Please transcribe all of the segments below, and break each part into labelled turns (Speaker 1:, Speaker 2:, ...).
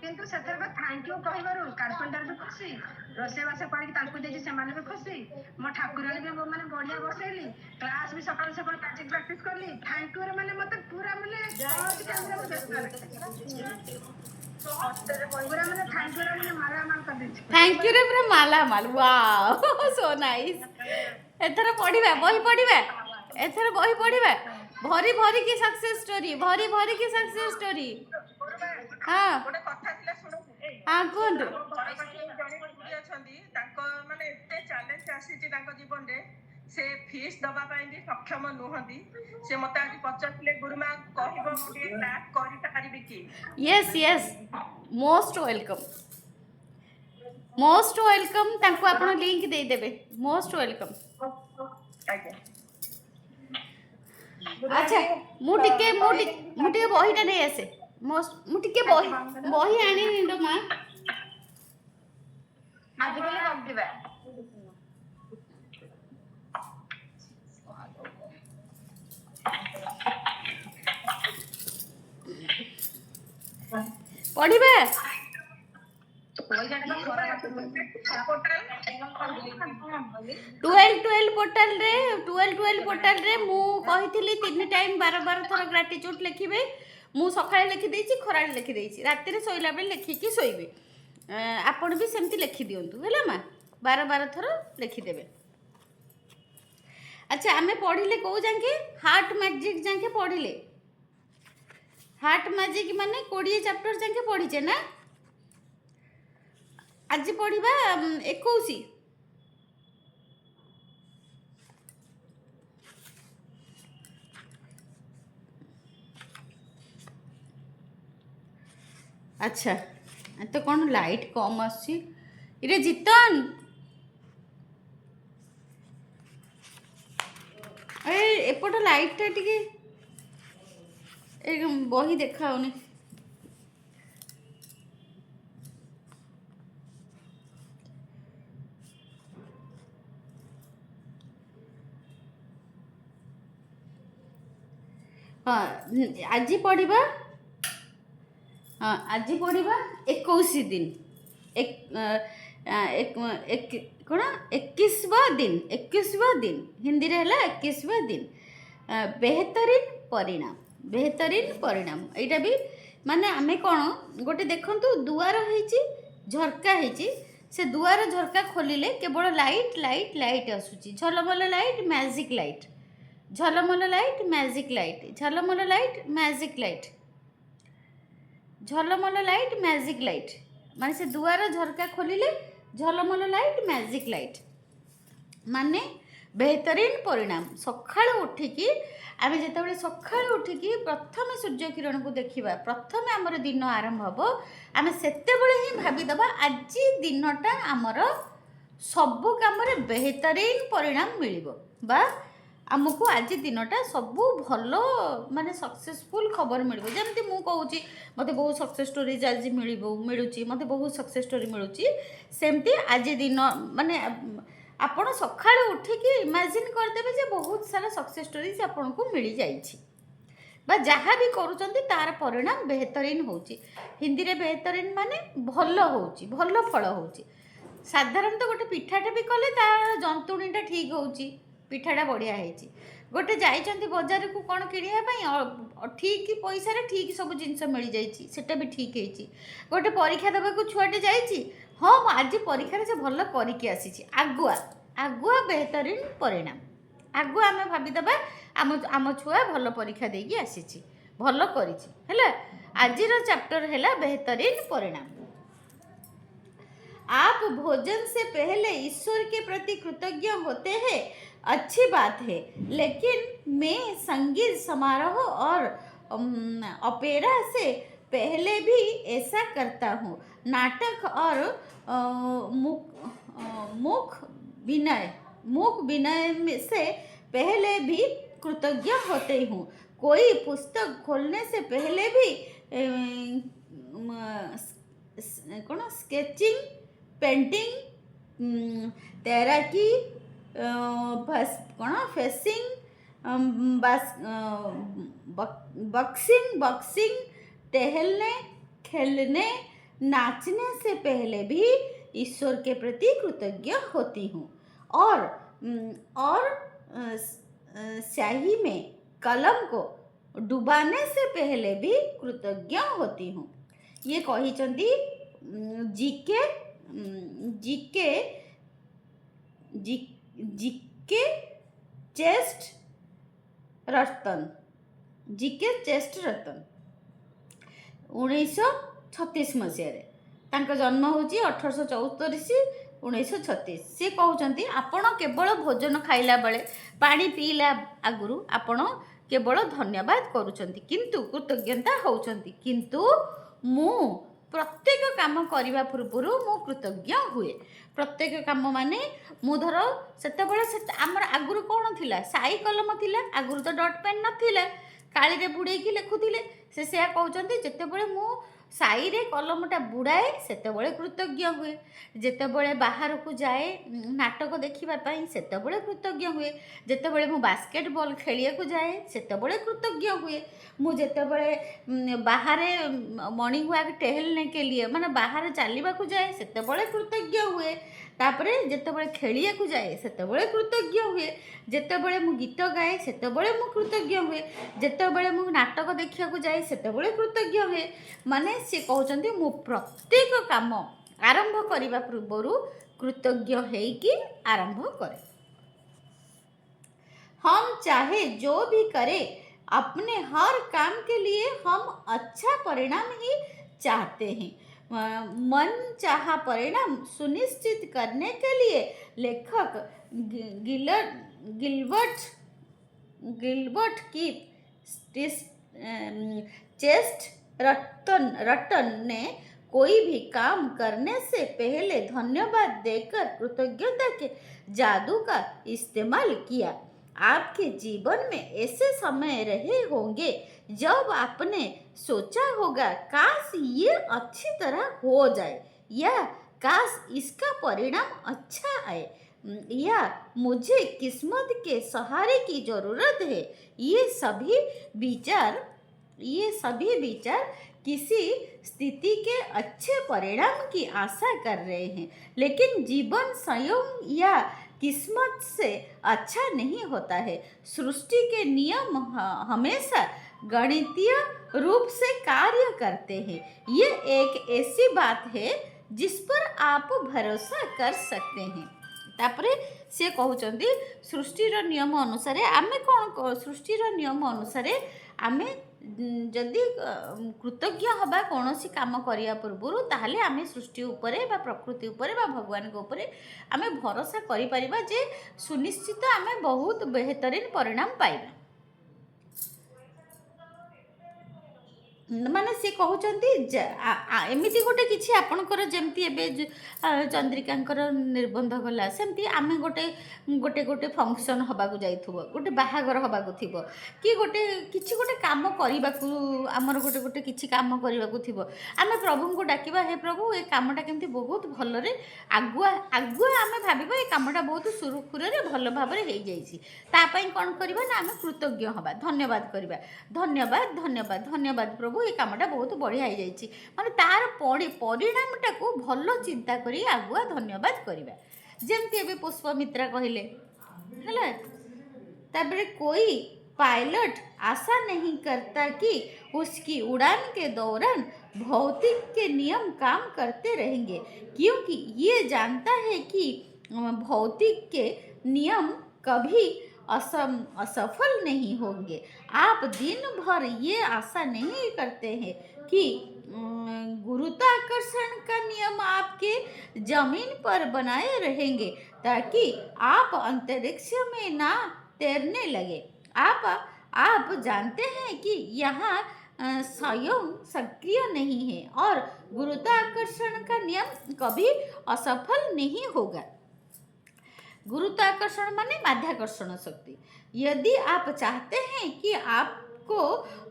Speaker 1: କିନ୍ତୁ ସେଥିରେ thank you କହିବାରୁ କାର୍ପେଣ୍ଟର ବି ଖୁସି, ରୋଷେଇବାସ କରିକି ତାଙ୍କୁ ଦେଇଛି ସେମାନେ ବି ଖୁସି, ମୋ ଠାକୁରାଣୀ ବି ମାନେ ବଢିଆ ବସେଇଲି, କ୍ଲାସ୍ ବି ସକାଳୁ ସକାଳୁ ମ୍ୟାଜିକ୍ ପ୍ରାକ୍ଟିସ୍ କଲି। ଥ୍ୟାଙ୍କ ୟୁରେ ମାନେ ମତେ ପୁରା ମାନେ ସହଜ ଟାଇମ୍ରେ ମୁଁ ବ୍ୟସ୍ତ ପୁରା ମାନେ ଥ୍ୟାଙ୍କ ୟୁରେ ମାନେ ମାଲାମାଲ କରିଦେଇଛି।
Speaker 2: ଥ୍ୟାଙ୍କ ୟୁରେ ପୁରା ମାଲାମାଲ। Wow so nice. ଏଥର ପଢିବା, ବହି ପଢିବା, ଏଥର ବହି ପଢିବା। ଭରି ଭରି କି ସକ୍ସେସ୍ ଷ୍ଟୋରି, ଭରି ଭରି କି ସକ୍ସେସ୍ ଷ୍ଟୋରି। ହଁ
Speaker 1: ଗୋଟେ କଥା ଥିଲା ଶୁଣନ୍ତୁ।
Speaker 2: ହଁ କୁହନ୍ତୁ।
Speaker 1: ଜଣେ ଖୁଡି ଅଛନ୍ତି, ତାଙ୍କ ମାନେ ଏତେ ଚ୍ୟାଲେଞ୍ଜ ଆସିଛି ତାଙ୍କ ଜୀବନରେ, ସେ ଫିସ୍ ଦବା ପାଇଁ ବି ସକ୍ଷମ ନୁହନ୍ତି। ସେ ମତେ ଆଜି ପଚାରିଥିଲେ ଗୁରୁମା କହିବ ମୁଁ ଟିକେ କ୍ଲାସ୍ କରିପାରିବି କି?
Speaker 2: Yes Yes, most welcome, most welcome. ତାଙ୍କୁ ଆପଣ ଲିଙ୍କ ଦେଇଦେବେ। Most welcome. ଆଚ୍ଛା ମୁଁ ଟିକେ ବହିଟା ନେଇ ଆସେ। ମୁଁ ଟିକେ ବହି ଆଣିନି ଲୋ ମା।
Speaker 1: ଆଜିକାଲି କରିଦିବା
Speaker 2: ପଢିବା। ଟୁଏଲ୍ଭ ପୋର୍ଟାଲରେ ମୁଁ କହିଥିଲି 3 ଟାଇମ୍ 12 ଥର ଗ୍ରାଟିଚ୍ୟୁଡ୍ ଲେଖିବେ। ମୁଁ ସକାଳେ ଲେଖିଦେଇଛି, ଖରାବେଳେ ଲେଖିଦେଇଛି, ରାତିରେ ଶୋଇଲା ବେଳେ ଲେଖିକି ଶୋଇବେ। ଆପଣ ବି ସେମିତି ଲେଖିଦିଅନ୍ତୁ ହେଲା ମା, 12 ଥର ଲେଖିଦେବେ। ଆଚ୍ଛା ଆମେ ପଢ଼ିଲେ କେଉଁ ଯାକେ? ହାର୍ଟ ମ୍ୟାଜିକ୍ ଯାକେ ପଢ଼ିଲେ। ହାର୍ଟ ମ୍ୟାଜିକ୍ ମାନେ 20 ଚାପ୍ଟର ଯାକେ ପଢ଼ିଛେ ନା। ଆଜି ପଢ଼ିବା 21। ଆଚ୍ଛା ତ କ'ଣ ଲାଇଟ୍ କମ୍ ଆସୁଛି? ଇରେ ଜିତନ, ଏପଟ ଲାଇଟ୍ଟା ଟିକେ ବହି ଦେଖାଉନି। ହଁ ଆଜି ପଢ଼ିବା 21 ଦିନ। କ'ଣ 21वां दिन ହିନ୍ଦୀରେ ହେଲା 21वां दिन। ବେହତରିନ ପରିଣାମ। ଏଇଟା ବି ମାନେ ଆମେ କ'ଣ ଗୋଟେ ଦେଖନ୍ତୁ, ଦୁଆର ହେଇଛି, ଝରକା ହେଇଛି, ସେ ଦୁଆର ଝରକା ଖୋଲିଲେ କେବଳ ଲାଇଟ୍ ଆସୁଛି। ଝଲମଲ ଲାଇଟ୍, ମ୍ୟାଜିକ୍ ଲାଇଟ୍, ଝଲମଲ ଲାଇଟ୍, ମ୍ୟାଜିକ୍ ଲାଇଟ୍, ଝଲମଲ ଲାଇଟ୍, ମ୍ୟାଜିକ୍ ଲାଇଟ୍, ଝଲମଲ ଲାଇଟ୍, ମ୍ୟାଜିକ୍ ଲାଇଟ୍। ମାନେ ସେ ଦୁଆର ଝରକା ଖୋଲିଲେ ଝଲମଲ ଲାଇଟ୍, ମ୍ୟାଜିକ୍ ଲାଇଟ୍ ମାନେ ବେହତରିନ ପରିଣାମ। ସକାଳୁ ଉଠିକି ଆମେ ଯେତେବେଳେ ପ୍ରଥମେ ସୂର୍ଯ୍ୟ କିରଣକୁ ଦେଖିବା, ପ୍ରଥମେ ଆମର ଦିନ ଆରମ୍ଭ ହେବ, ଆମେ ସେତେବେଳେ ହିଁ ଭାବିଦେବା ଆଜି ଦିନଟା ଆମର ସବୁ କାମରେ ବେହତରିନ ପରିଣାମ ମିଳିବ, ବା ଆମକୁ ଆଜି ଦିନଟା ସବୁ ଭଲ ମାନେ ସକ୍ସେସଫୁଲ୍ ଖବର ମିଳିବ। ଯେମିତି ମୁଁ କହୁଛି ମୋତେ ବହୁତ ସକ୍ସେସ୍ ଷ୍ଟୋରିଜ୍ ଆଜି ମିଳୁଛି, ମୋତେ ବହୁତ ସକ୍ସେସ୍ ଷ୍ଟୋରି ମିଳୁଛି, ସେମିତି ଆଜି ଦିନ ମାନେ ଆପଣ ସକାଳୁ ଉଠିକି ଇମାଜିନ୍ କରିଦେବେ ଯେ ବହୁତ ସାରା ସକ୍ସେସ୍ ଷ୍ଟୋରିଜ୍ ଆପଣଙ୍କୁ ମିଳିଯାଇଛି, ବା ଯାହା ବି କରୁଛନ୍ତି ତା'ର ପରିଣାମ ବେହତରିନ ହେଉଛି। ହିନ୍ଦୀରେ ବେହତରିନ ମାନେ ଭଲ ହେଉଛି, ଭଲ ଫଳ ହେଉଛି। ସାଧାରଣତଃ ଗୋଟେ ପିଠାଟା ବି କଲେ ତା'ର ଜନ୍ତୁଣୀଟା ଠିକ୍ ହେଉଛି, ପିଠାଟା ବଢ଼ିଆ ହେଇଛି। ଗୋଟେ ଯାଇଛନ୍ତି ବଜାରକୁ କ'ଣ କିଣିବା ପାଇଁ, ଠିକ୍ ପଇସାରେ ଠିକ୍ ସବୁ ଜିନିଷ ମିଳିଯାଇଛି, ସେଟା ବି ଠିକ୍ ହେଇଛି। ଗୋଟେ ପରୀକ୍ଷା ଦେବାକୁ ଛୁଆଟେ ଯାଇଛି, ହଁ ମୁଁ ଆଜି ପରୀକ୍ଷାରେ ସେ ଭଲ କରିକି ଆସିଛି, ଆଗୁଆ ବେହତରିନ ପରିଣାମ। ଆଗୁଆ ଆମେ ଭାବିଦେବା ଆମ ଛୁଆ ଭଲ ପରୀକ୍ଷା ଦେଇକି ଆସିଛି, ଭଲ କରିଛି। ହେଲା, ଆଜିର ଚାପ୍ଟର ହେଲା ବେहतरीन परिणाम। आप भोजन से पहले ईश्वर के प्रति कृतज्ञ होते हैं, अच्छी बात है, लेकिन मैं संगीत समारोह और ओपेरा से पहले भी ऐसा करता हूँ। नाटक और मूक विनय से पहले भी कृतज्ञ होते हूँ। कोई पुस्तक खोलने से पहले भी कौन स्केचिंग, पेंटिंग, तैराकी, कौन फेसिंग, बॉक्सिंग, टहलने, खेलने, नाचने से पहले भी ईश्वर के प्रति कृतज्ञ होती हूँ। और स्याही में कलम को डुबाने से पहले भी कृतज्ञ होती हूँ। ये कहिचंदी जीके जीके जीके चेस्ट रतन जीके चेस्ट रतन 1936 मसीह तांका जन्म होची 1874 1936। सी कहते आपण केवल भोजन खाइला बेले पानी पीला आगुरु आपण केवल धन्यवाद करूछंती किंतु कृतज्ञता होउछंती किंतु मु प्रत्येक काम करने पूर्व मु कृतज्ञ हुए। प्रत्येक काम माने मु धर से आमर आगुरु कौन थिला साई कलम थिला आगुरु तो डट पेन नथिला काली रे बुड़ेकी लिखुथिले से कहते जितेबले मु साई रे कलमटा बुड़ाए सेतेबले कृतज्ञ हुए। जेतेबले बाहर को जाए नाटक देखिबापी सेतेबले कृतज्ञ हुए। जेतेबले मु बास्केटबॉल खेलिया को जाए सेतेबले कृतज्ञ हुए। मु जेतेबले बाहर मॉर्निंग वॉक टहलने के लिए माने बाहर चलवा को जाए सेतेबले कृतज्ञ हुए। तापरे जेतेबले खेलिया को जाए सेतेबले कृतज्ञ हुए। जेतेबले मु गीत गाए सेतेबले मु कृतज्ञ हुए। जेतेबले मु नाटक देखिया को जाए सेतेबले कृतज्ञ हुए। माने से कहते मु प्रत्येक काम आरंभ करने पूर्व कृतज्ञ होइकी आरंभ करे। हम चाहे जो भी करे अपने हर काम के लिए हम अच्छा परिणाम ही चाहते हैं। मन चाहा परिणाम सुनिश्चित करने के लिए लेखक गिलबर्ट की चेस्ट रटन ने कोई भी काम करने से पहले धन्यवाद देकर कृतज्ञता के जादू का इस्तेमाल किया। आपके जीवन में ऐसे समय रहे होंगे जब आपने सोचा होगा काश ये अच्छी तरह हो जाए या काश इसका परिणाम अच्छा आए या मुझे किस्मत के सहारे की ज़रूरत है। ये सभी विचार किसी स्थिति के अच्छे परिणाम की आशा कर रहे हैं, लेकिन जीवन स्वयं या किस्मत से अच्छा नहीं होता है। सृष्टि के नियम हमेशा गणितीय रूप से कार्य करते हैं। ये एक ऐसी बात है जिस पर आप भरोसा कर सकते हैं। तापरे से कहउचंदी सृष्टिर नियम अनुसार आमे कौन सृष्टिर नियम अनुसार आमे जदि कृतज्ञ हवा कौन सी काम करिया पूर्व ताहले आमे सृष्टि उपरे बा प्रकृति उपरे बा भगवान के उपरे आमे भरोसा करि परिबा जे सुनिश्चित आमे बहुत बेहतरीन परिणाम पाइबा। माने से कहउचंदी एमिति गोटे किछि आपनकर जेमति एबे चंद्रिकांकर निर्बंध गला सेमति आमे गोटे फंक्शन हबा को जाइथबो गोटे बाहागर हबा को थिबो कि गोटे किछि गोटे काम करिबा को हमर गोटे किछि काम करिबा को थिबो आमे प्रभु को डाकिबा हे प्रभु ए कामटा केमति बहुत भलरे आगुआ आमे भाबिबा ए कामटा बहुत सुरुखुरे भल भाबरे हे जाइछि ता पई कोन करिबा ना आमे कृतज्ञ हबा धन्यवाद करिबा धन्यवाद धन्यवाद धन्यवाद प्रभु ये कामटा बहुत बढ़िया हो जाइए माने तार परिणामटा को भल चिंता करी आगुआ धन्यवाद करिबा। जेमती एबे पुष्पमित्रा कहले हला ताबरे कोई पायलट आशा नहीं करता कि उसकी उड़ान के दौरान भौतिक के नियम काम करते रहेंगे, क्योंकि ये जानता है कि भौतिक के नियम कभी असफल नहीं होंगे। आप दिन भर ये आशा नहीं करते हैं कि गुरुत्वाकर्षण का नियम आपके जमीन पर बनाए रहेंगे ताकि आप अंतरिक्ष में ना तैरने लगे। आप जानते हैं कि यहाँ स्वयं सक्रिय नहीं है और गुरुत्वाकर्षण का नियम कभी असफल नहीं होगा। गुरुत्वाकर्षण माने माध्याकर्षण शक्ति। यदि आप चाहते हैं कि आपको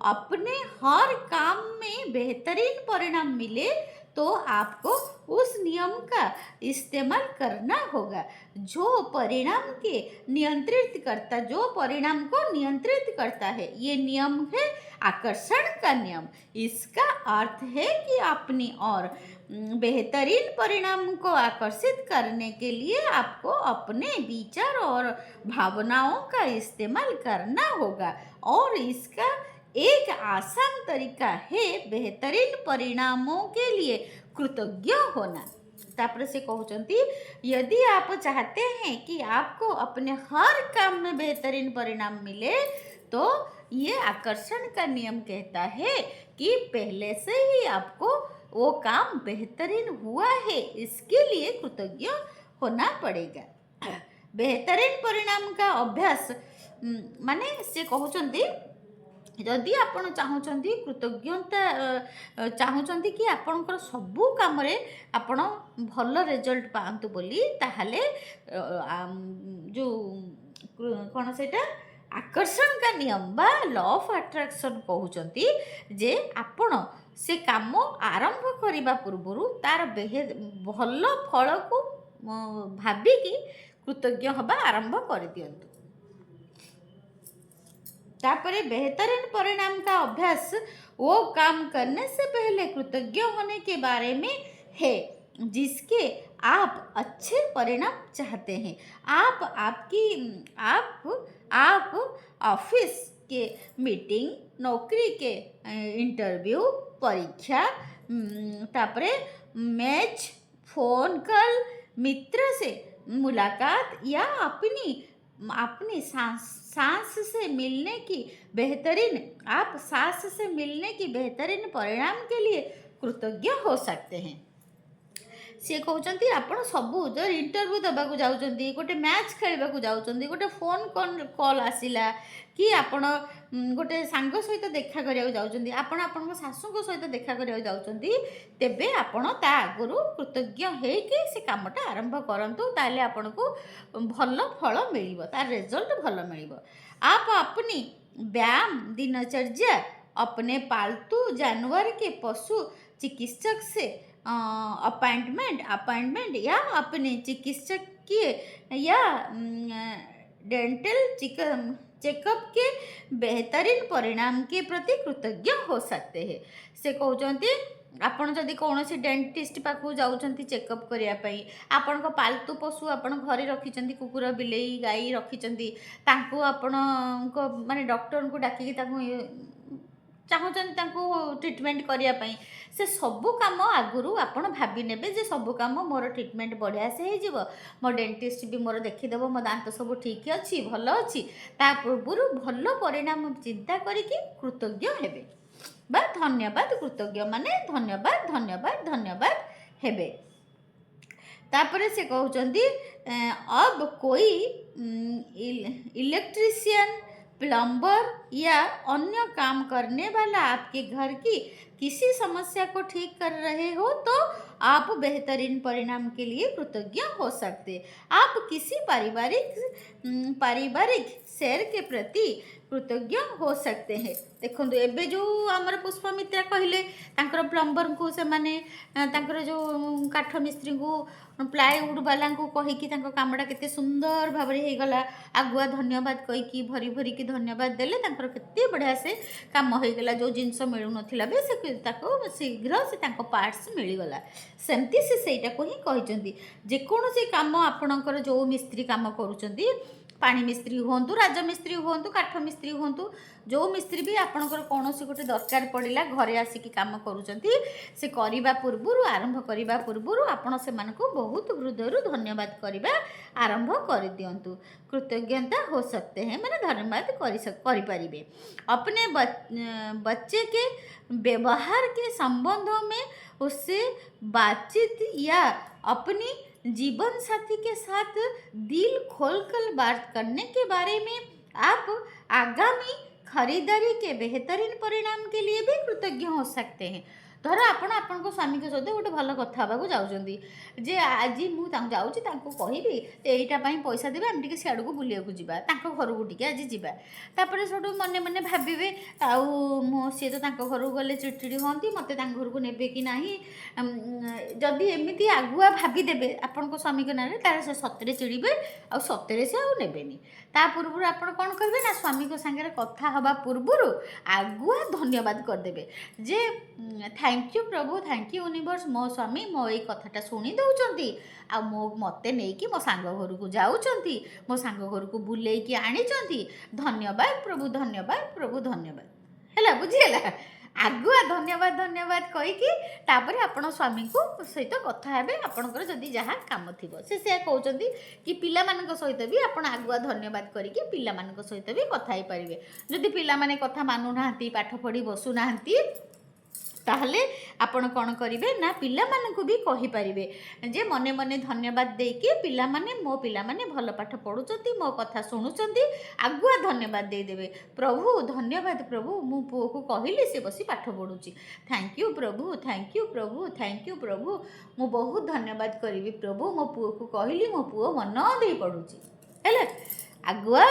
Speaker 2: अपने हर काम में बेहतरीन परिणाम मिले तो आपको उस नियम का इस्तेमाल करना होगा जो परिणाम को नियंत्रित करता है। ये नियम है आकर्षण का नियम। इसका अर्थ है कि अपनी और बेहतरीन परिणाम को आकर्षित करने के लिए आपको अपने विचार और भावनाओं का इस्तेमाल करना होगा, और इसका एक आसान तरीका है बेहतरीन परिणामों के लिए कृतज्ञ होना। तापर से कहते यदि आप चाहते हैं कि आपको अपने हर काम में बेहतरीन परिणाम मिले, तो ये आकर्षण का नियम कहता है कि पहले से ही आपको वो काम बेहतरीन हुआ है, इसके लिए कृतज्ञ होना पड़ेगा। बेहतरीन परिणाम का अभ्यास माने से कहते जदि आपण चाहूँगी कृतज्ञता चाहूँगी कि आपणकर सबू काम आपण भल रिजल्ट पातु बोली, ताहले जो कौन से आकर्षण का नियम बा लॉ ऑफ अट्रैक्शन कहते जे आपण से काम आरंभ करने पूर्व तार भल फल को भाविकी कृतज्ञ हवा आरंभ कर दियंतु। तापरे बेहतरीन परिणाम का अभ्यास वो काम करने से पहले कृतज्ञ होने के बारे में है जिसके आप अच्छे परिणाम चाहते हैं। आप ऑफिस के मीटिंग, नौकरी के इंटरव्यू, परीक्षा, तापरे मैच, फोन कॉल, मित्र से मुलाकात या अपनी सांस से मिलने की बेहतरीन परिणाम के लिए कृतज्ञ हो सकते हैं। सी कहते आपण सबू जो इंटरव्यू देवाक जाऊँगी, गोटे मैच खेलवाक जाऊँगी, गोटे फोन कॉल आसला कि आपण गोटे सांग सहित देखा करिया जाऊँगी, आपण शाशु सहित देखा करिया जाऊँगी, तेबे आपण ता आगुरु कृतज्ञ होइकि से कामटा आरंभ करंतु, ताले आपण को भल फल मिलिबो, तार रिजल्ट भल मिलिबो। आप अपनी व्यायाम दिनचर्या अपने पालतू जानवर के पशु चिकित्सक से अपॉइंटमेंट या अपने चिकित्सकीय या डेंटल चेकअप के बेहतरीन परिणाम के प्रति कृतज्ञ हो सकते हैं। से कहते आपण जदि कौन सी डेंटिस्ट पाखु जाऊँच चेकअप करने, आपण पालतू पशु आपण घरे रखिंट कुकुर बिलेई गाई रखिंट, आपण माने डॉक्टर को डाकिकी चाहूँगी ट्रिटमेंट करने, से सबू कम आगुरु आपण भाभी नेबे जे सबू कम मोर ट्रिटमेंट बढ़िया से हो, मो डेंटिस्ट भी मोर देखीदेव मो दांत सब ठीक अच्छी भल अच्छी, ता पूर्व भल परिणाम चिंता करिकी कृतज्ञ हेबे बा धन्यवाद। कृतज्ञ माने धन्यवाद धन्यवाद धन्यवाद हेबे। तापरे से कहते अब कोई इलेक्ट्रीशियन, प्लम्बर या अन्य काम करने वाला आपके घर की किसी समस्या को ठीक कर रहे हो तो आप बेहतरीन परिणाम के लिए कृतज्ञ हो सकते। आप किसी पारिवारिक शेयर के प्रति कृतज्ञ हो सकते हैं। देखो एबे जो आमर पुष्पमित्रा कहले तांकर प्लम्बर को से माने तांकर जो काठ मिस्त्री को प्लाईवुड वाला को कहीकि कामटा केते सुंदर भाव में होगला, आगुआ धन्यवाद कहीकि भरी भरी की धन्यवाद देले तांकर केते बढ़िया से काम होगला, जो जिनस मिलू नथिला बे से ताको शीघ्र से तांको पार्ट्स मिलगला। सेमती से सेटा को ही कहचंदी जेकोसी काम आपणकर जो मिस्त्री काम करूचंदी, पानी मिस्त्री हुंतु, राजमिस्त्री हुंतु, काठ मिस्त्री हुंतु, जो मिस्त्री भी आपणकर कौन सी गोटे दरकार पड़िला घरे आसिकी काम करूचंती, से करबा पूर्व आरंभ करबा पूर्व आपण से मानको बहुत हृदय धन्यवाद करबा आरंभ कर दियंतु। कृतज्ञता हो सकते हैं माने धन्यवाद करि परिबे। अपने बच्चे के व्यवहार के संबंधों में उससे बातचीत या अपनी जीवन साथी के साथ दिल खोलकर बात करने के बारे में आप आगामी खरीदारी के बेहतरीन परिणाम के लिए भी कृतज्ञ हो सकते हैं। ଧର ଆପଣ ଆପଣଙ୍କ ସ୍ୱାମୀଙ୍କ ସହିତ ଗୋଟେ ଭଲ କଥା ହେବାକୁ ଯାଉଛନ୍ତି ଯେ ଆଜି ମୁଁ ଯାଉଛି ତାଙ୍କୁ କହିବି ଏଇଟା ପାଇଁ ପଇସା ଦେବେ, ଆମେ ଟିକେ ସିଆଡ଼କୁ ବୁଲିବାକୁ ଯିବା, ତାଙ୍କ ଘରକୁ ଟିକେ ଆଜି ଯିବା। ତାପରେ ସେଠୁ ମନେ ମନେ ଭାବିବେ ଆଉ ସିଏ ତ ତାଙ୍କ ଘରକୁ ଗଲେ ଚିଡ଼ଚିଡ଼ି ହୁଅନ୍ତି, ମୋତେ ତାଙ୍କ ଘରକୁ ନେବେ କି ନାହିଁ। ଯଦି ଏମିତି ଆଗୁଆ ଭାବିଦେବେ ଆପଣଙ୍କ ସ୍ୱାମୀଙ୍କ ନାଁରେ, ତାହେଲେ ସେ ସତରେ ଚିଡ଼ିବେ ଆଉ ସତରେ ସେ ଆଉ ନେବେନି। ତା ପୂର୍ବରୁ ଆପଣ କ'ଣ କରିବେ ନା, ସ୍ୱାମୀଙ୍କ ସାଙ୍ଗରେ କଥା ହେବା ପୂର୍ବରୁ ଆଗୁଆ ଧନ୍ୟବାଦ କରିଦେବେ ଯେ ଥ୍ୟାଙ୍କ ୟୁ ପ୍ରଭୁ, ଥ୍ୟାଙ୍କ ୟୁ ୟୁନିଭର୍ସ, ମୋ ସ୍ୱାମୀ ମୋ ଏଇ କଥାଟା ଶୁଣି ଦେଉଛନ୍ତି ଆଉ ମୋତେ ନେଇକି ମୋ ସାଙ୍ଗ ଘରକୁ ଯାଉଛନ୍ତି, ମୋ ସାଙ୍ଗ ଘରକୁ ବୁଲେଇକି ଆଣିଛନ୍ତି, ଧନ୍ୟବାଦ ପ୍ରଭୁ, ଧନ୍ୟବାଦ ପ୍ରଭୁ, ଧନ୍ୟବାଦ। ହେଲା, ବୁଝିଗଲା? ଆଗୁଆ ଧନ୍ୟବାଦ କହିକି ତାପରେ ଆପଣ ସ୍ୱାମୀଙ୍କୁ ସହିତ କଥା ହେବେ, ଆପଣଙ୍କର ଯଦି ଯାହା କାମ ଥିବ। ସେ ସେୟା କହୁଛନ୍ତି କି ପିଲାମାନଙ୍କ ସହିତ ବି ଆପଣ ଆଗୁଆ ଧନ୍ୟବାଦ କରିକି ପିଲାମାନଙ୍କ ସହିତ ବି କଥା ହେଇପାରିବେ। ଯଦି ପିଲାମାନେ କଥା ମାନୁନାହାନ୍ତି, ପାଠ ପଢ଼ି ବସୁନାହାନ୍ତି, ତାହେଲେ ଆପଣ କ'ଣ କରିବେ ନା ପିଲାମାନଙ୍କୁ ବି କହିପାରିବେ ଯେ ମନେ ମନେ ଧନ୍ୟବାଦ ଦେଇକି ମୋ ପିଲାମାନେ ଭଲ ପାଠ ପଢ଼ୁଛନ୍ତି, ମୋ କଥା ଶୁଣୁଛନ୍ତି, ଆଗୁଆ ଧନ୍ୟବାଦ ଦେଇଦେବେ। ପ୍ରଭୁ ଧନ୍ୟବାଦ ପ୍ରଭୁ, ମୁଁ ପୁଅକୁ କହିଲି ସେ ବସି ପାଠ ପଢ଼ୁଛି, ଥ୍ୟାଙ୍କ ୟୁ ପ୍ରଭୁ, ଥ୍ୟାଙ୍କ ୟୁ ପ୍ରଭୁ, ଥ୍ୟାଙ୍କ ୟୁ ପ୍ରଭୁ, ମୁଁ ବହୁତ ଧନ୍ୟବାଦ କରିବି ପ୍ରଭୁ, ମୋ ପୁଅକୁ କହିଲି ମୋ ପୁଅ ମନ ଦେଇ ପଢ଼ୁଛି। ହେଲା, ଆଗୁଆ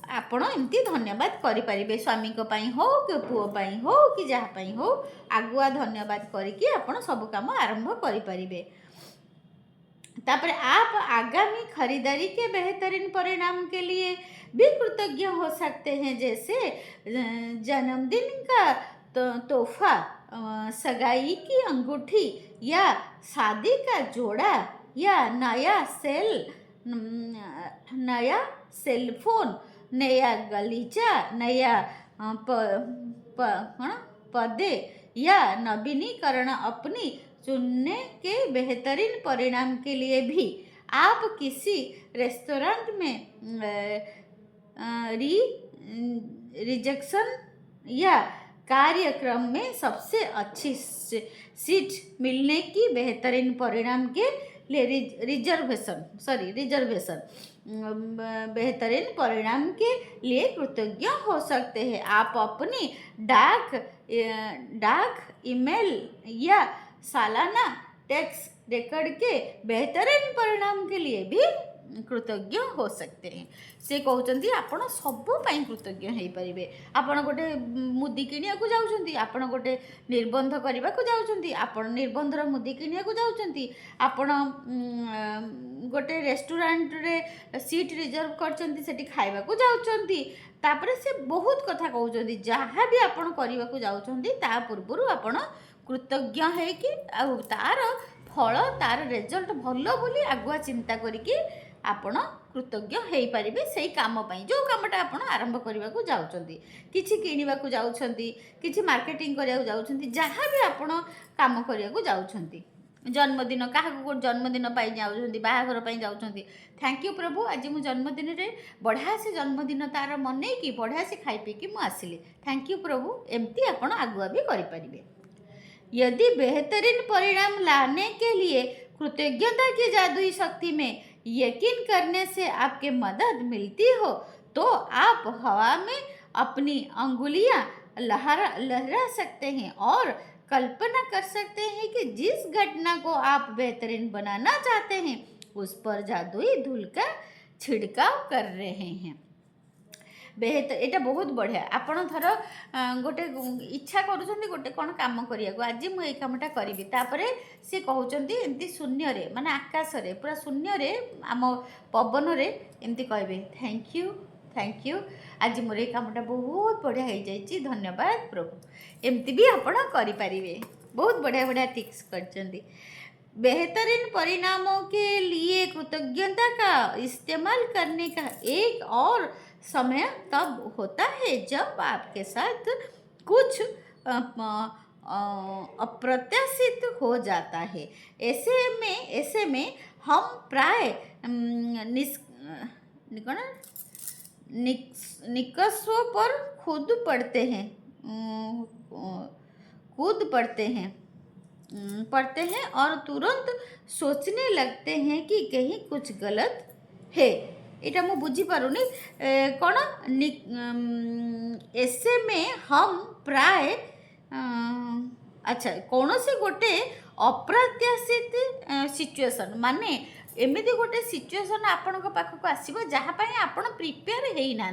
Speaker 2: ଆପଣ ଏମିତି ଧନ୍ୟବାଦ କରିପାରିବେ, ସ୍ୱାମୀଙ୍କ ପାଇଁ ହଉ କି ପୁଅ ପାଇଁ ହଉ କି ଯାହା ପାଇଁ ହଉ, ଆଗୁଆ ଧନ୍ୟବାଦ କରିକି ଆପଣ ସବୁ କାମ ଆରମ୍ଭ କରିପାରିବେ। तापर आप आगामी खरीदारी के बेहतरीन परिणाम के लिए भी कृतज्ञ हो सकते हैं, जैसे जन्मदिन का तोहफा, सगाई की अंगूठी या शादी का जोड़ा या नया सेल फोन, नया गलीचा, नया पदे या नवीनीकरण अपनी चुनने के बेहतरीन परिणाम के लिए भी आप किसी रेस्टोरेंट में रिजेक्शन या कार्यक्रम में सबसे अच्छी सीट मिलने की बेहतरीन परिणाम के लिए रिजर्वेशन बेहतरीन परिणाम के लिए कृतज्ञ हो सकते हैं। आप अपनी डाक ईमेल या सालाना टैक्स रिकॉर्ड के बेहतरीन परिणाम के लिए भी कृतज्ञ हो सकते हैं। से कहते आपण सबू कृतज्ञ हो पारे। आपण गोटे मुदी किणिया को जाउछंती, आपण गोटे निर्बंध करने को जाउछंती, आपण निर्बंधर मुदी किणिया को जाउछंती, आपण गोटे रेस्टोरेंट रे सीट रिजर्व करछंती, सेठी खाइबा को जाउछंती, तापरे से बहुत कथा कहउछंती। जहाँ भी आपण करने को जाउछंती ता पूर्वरु आपण कृतज्ञ है कि तार फल तार रिजल्ट भल बोली आगुआ चिंता करिकी आपण कृतज्ञ हो पारे से काम जो कामटा आप आरंभ करने को जाउछंती, किछि किनिबा को जाउछंती, किछि मार्केटिंग करिया जाउछंती, जहाँ भी आपण काम करिया को जाउछंती, जन्मदिन क्या जन्मदिन पाई जाउछंती, बाहाघर पाई जाउछंती, थैंक यू प्रभु आज मो जन्मदिन रे बढ़िया से जन्मदिन तार मनै कि बढ़िया से खाई पी कि मु आसिली, थैंक यू प्रभु, एमती आपण आगुआ भी करि परिबे। यदि बेहतरीन परिणाम लाने के लिए कृतज्ञता की जादुई शक्ति में यकीन करने से आपके मदद मिलती हो तो आप हवा में अपनी अंगुलियां लहरा सकते हैं और कल्पना कर सकते हैं कि जिस घटना को आप बेहतरीन बनाना चाहते हैं उस पर जादुई धूल का छिड़काव कर रहे हैं। बेहतर एटा बहुत बढ़िया। आपण थर गोटे इच्छा करूछंती गोटे कौन काम करिया को, आज मु ए कामटा करिवि, तापरे से कहउछंती एमती शून्य रे माने आकाश रे पूरा शून्य रे आम पवन रे एमती कहबे थैंक यू आज मोर ए कामटा बहुत बढ़िया हो जाइए, धन्यवाद प्रभु, एमती भी आपण करि परिबे। बहुत बढ़िया बढ़िया टिप्स करछंती। बेहतरीन परिणामों के लिए कृतज्ञता का इस्तेमाल करने का एक और समय तब होता है जब आपके साथ कुछ अप्रत्याशित हो जाता है। ऐसे में हम प्राय निकषों पर कूद पड़ते हैं और तुरंत सोचने लगते हैं कि कहीं कुछ गलत है। इटा मु बुझी पारुनी कौन ऐसे में हम प्राय अच्छा कौन से गोटे अप्रत्याशित सिचुएशन माने एମିତି गोटे सिचुएशन आपण पाखक आसो जहाँपाई आपण प्रिपेयर होना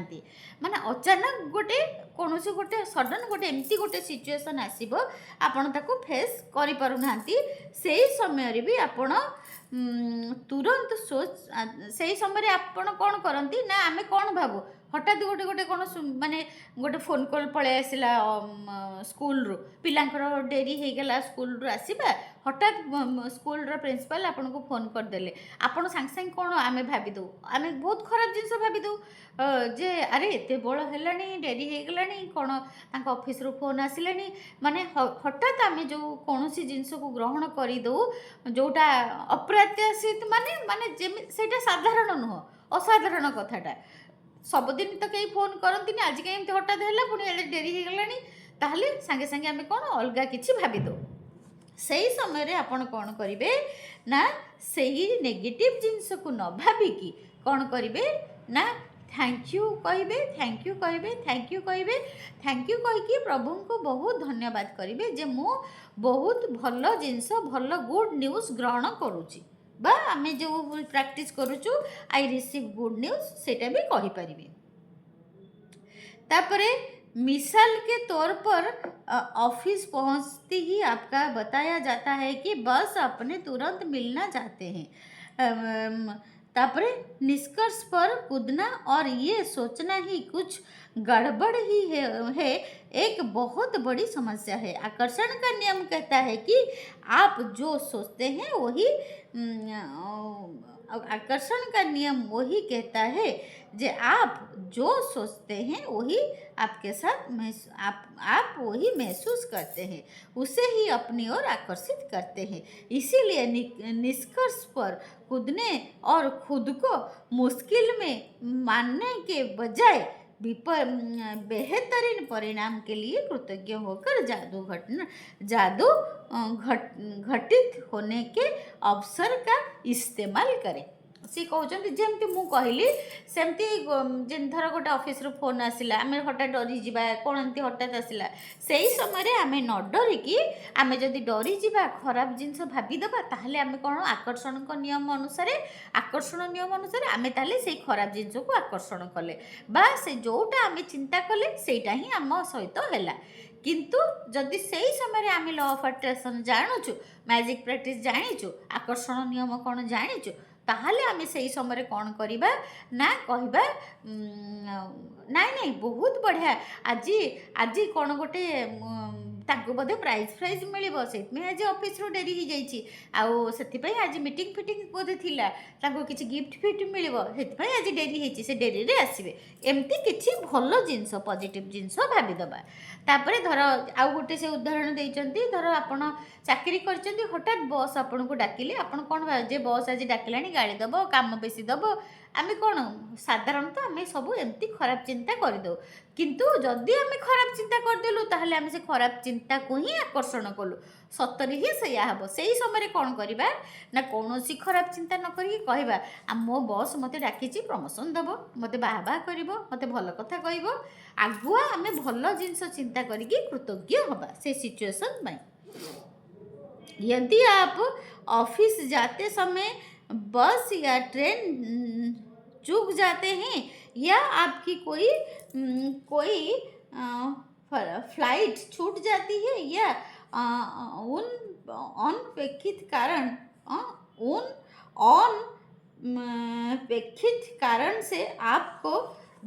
Speaker 2: माने अचानक गोटे कौन से गोटे सडन गोटे एमती गोटे सिचुएशन आसो आपण ताको फेस करिपारुना से समय भी आपण तुरंत सोच से समय आपण कौन करती ना आम कौन भावु हठात गोटे गोटे कौन माने गोटे फोन कॉल पलि आसला स्कूल पिलांकर डेरी हो गला स्कूल आसवा हठात स्कूल प्रिंसिपल आपन को फोन करदेले आपन सांग सांग कौन आम भाविदू आम बहुत खराब जिनस भाविदू जे अरे एत बड़ है डेरी हो गला कौन तांको ऑफिस रू फोन आसिलानी माने हठात आम जो कौन सी जिनस को ग्रहण करदे जोटा अप्रत्याशित माने माने सेटा साधारण नुह असाधारण कथाटा सबुदिन तो कहीं फोन करती आज कहीं एमती हठात है पुणी डेरी हो गलानी ताहले सांगे सांगे आम कौन अलग किसी भाविदू से ही समय रे आपण कौन करेंगे ना से ही नेगेटिव जिनस को न भाविकी कौन करेंगे ना थैंक यू कहे थैंक यू कहे थैंक यू कहे थैंक यू कहीकि प्रभु को बहुत धन्यवाद करेंगे जे मु बहुत भल जिनस भल गुड न्यूज ग्रहण करुँची बा आमे जो प्रैक्टिस करुचु आई रिसीव गुड न्यूज सेटा भी कहि परिबे। तापरे मिसाल के तौर पर ऑफिस पहुंचते ही आपका बताया जाता है कि बस अपने तुरंत मिलना चाहते हैं। तापरे निष्कर्ष पर कूदना और ये सोचना ही कुछ गड़बड़ ही है एक बहुत बड़ी समस्या है। आकर्षण का नियम कहता है कि आप जो सोचते हैं वही आकर्षण का नियम वही कहता है जे आप जो सोचते हैं वही आपके साथ आप वही महसूस करते हैं उसे ही अपनी ओर आकर्षित करते हैं। इसीलिए निष्कर्ष पर कूदने और खुद को मुश्किल में मानने के बजाय बेहतरीन परिणाम के लिए कृतज्ञ होकर जादू घटित होने के अवसर का इस्तेमाल करें। सी कहते जमती मु कहली सेमती जेन थर गोटे ऑफिस रो फोन आसला आम हठात डरी जावा कौन एमती हठात आसला से ही समय आम न डरिकी आम जदि डरी जावा खराब जिनस भाविदेबा ताहले आम कौन आकर्षण नियम अनुसार आम ताहले से खराब जिनस को आकर्षण कले बा से जोटा आम चिंता कले सेटा ही आम सहित है। किंतु जदि से ही समय आम लॉ ऑफ अट्रैक्शन जानुचु मैजिक प्रैक्टिस जानीचु आकर्षण नियम कौन जानीचु ताहले आम से समय कौन करवा ना कहवा नाई नाई बहुत बढ़िया आज आज कौन गोटे ताको बोधे प्राइज मिल आज ऑफिस रो डेरी हो जाई आज मीटिंग फिटिंग बोधे थिला ताको किछि गिफ्ट फिफ्ट मिल आज डेरी होती से डेरी रे आसबे एमती किछि भल जिनस पॉजिटिव जिनस भाविदेबा। तापर धर आउ गोटे से उदाहरण देइचंती धर आपण चाकरी करचंती हठात बॉस आपण को डाकिले आपण कोन जे बॉस आज डाकिलानी गाड़ी दबो काम बेसी दबो आम कौन साधारणतः आम सब एमती खराब चिंता करदे किंतु जदि आम खराब चिंता करदेलु ताहले आम से खराब चिंता को ही आकर्षण कलु सतरे ही सैया हम से ही समय कौन करवा ना कौन सी खराब चिंता न करी कहवा मो बॉस मते डाकी प्रमोशन दब मते बाहा कर मते भल कथा कह आगुआ आम भल जिनस चिंता करिकी कृतज्ञ हवा से सिचुएशन में। यदि आप ऑफिस जाते समय बस या ट्रेन चूक जाते हैं या आपकी कोई फ्लाइट छूट जाती है या उन अनपेक्षित कारण से आपको